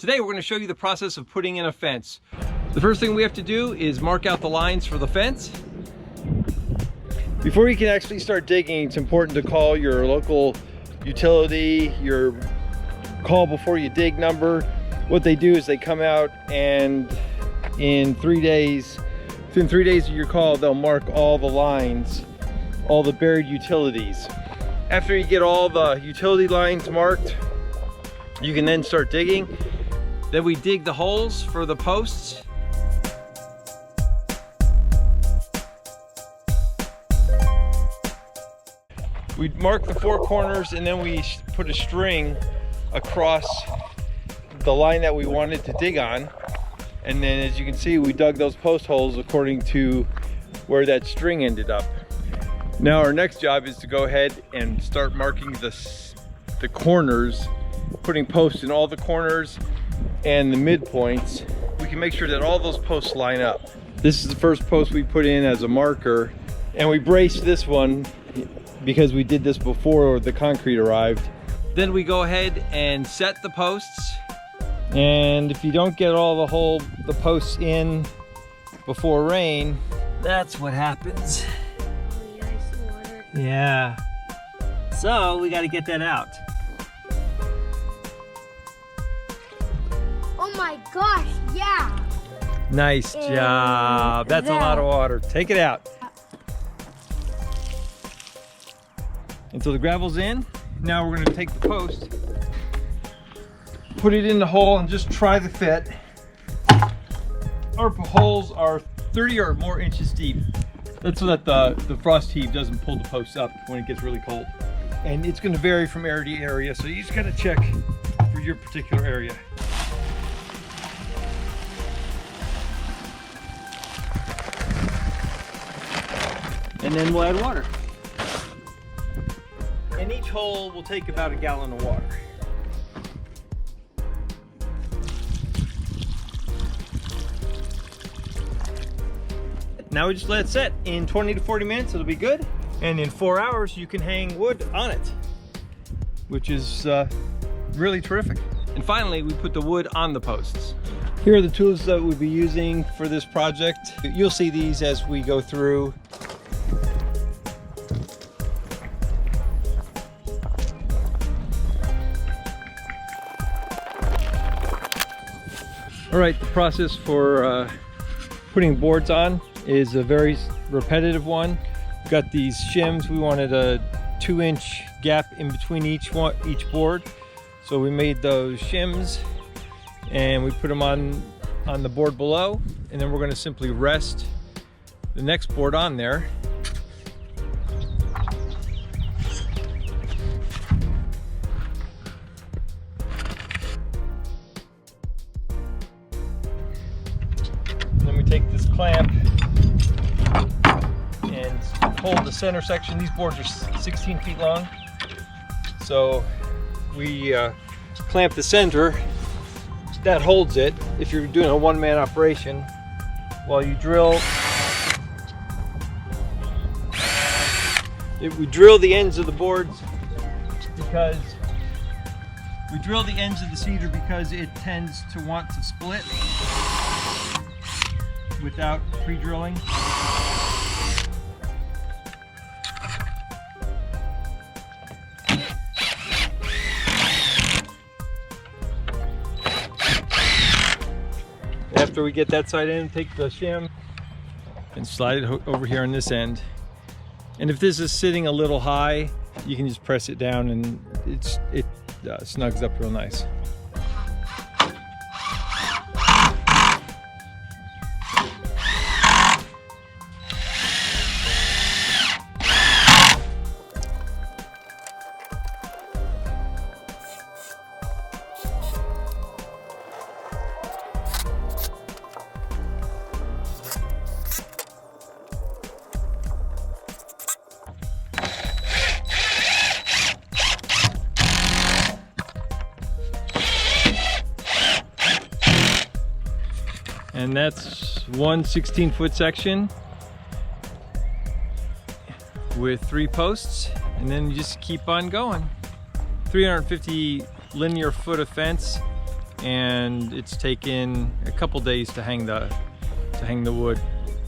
Today we're going to show you the process of putting in a fence. The first thing we have to do is mark out the lines for the fence. Before you can actually start digging, it's important to call your local utility, your call before you dig number. What they do is they come out and within 3 days of your call, they'll mark all the lines, all the buried utilities. After you get all the utility lines marked, you can then start digging. Then we dig the holes for the posts. We mark the four corners and then we put a string across the line that we wanted to dig on. And then as you can see, we dug those post holes according to where that string ended up. Now our next job is to go ahead and start marking the corners, putting posts in all the corners and the midpoints. We can make sure that all those posts line up. This is the first post we put in as a marker, and we braced this one because we did this before the concrete arrived. Then we go ahead and set the posts. And if you don't get all the posts in before rain, that's what happens. Oh, ice water. Yeah. So we got to get that out. Oh my gosh, yeah. Nice job. That's a lot of water. Take it out. And so the gravel's in. Now we're going to take the post, put it in the hole, and just try the fit. Our holes are 30 or more inches deep. That's so that the frost heave doesn't pull the posts up when it gets really cold. And it's going to vary from area to area, so you just got to check for your particular area. And then we'll add water. And each hole will take about 1 gallon of water. Now we just let it set. In 20 to 40 minutes, it'll be good. And in 4 hours, you can hang wood on it, which is really terrific. And finally, we put the wood on the posts. Here are the tools that we'll be using for this project. You'll see these as we go through. All right, the process for putting boards on is a very repetitive one. We've got these shims. We wanted a 2-inch gap in between each board. So we made those shims and we put them on the board below, and then we're going to simply rest the next board on there. Take this clamp and hold the center section. These boards are 16 feet long. So we clamp the center. That holds it if you're doing a one-man operation. While you drill, we drill the ends of the boards because we drill the ends of the cedar because it tends to want to split without pre-drilling. After we get that side in, take the shim and slide it over here on this end. And if this is sitting a little high, you can just press it down and it snugs up real nice. And that's one 16-foot section with 3 posts, and then you just keep on going. 350 linear foot of fence and it's taken a couple days to hang the wood,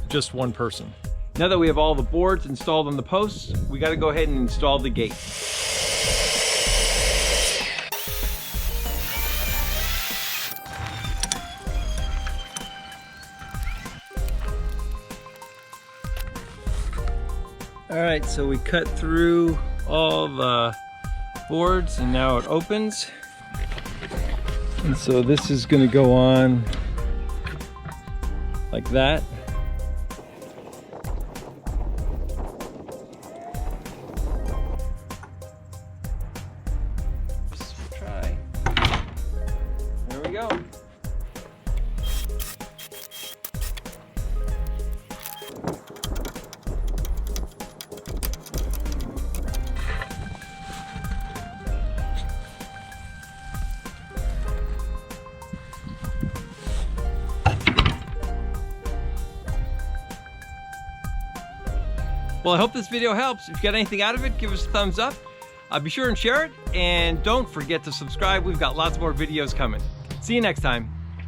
just one person. Now that we have all the boards installed on the posts, we got to go ahead and install the gate. All right, so we cut through all the boards and now it opens. And so this is going to go on like that. Let's try. There we go. Well, I hope this video helps. If you got anything out of it, give us a thumbs up. Be sure and share it. And don't forget to subscribe. We've got lots more videos coming. See you next time.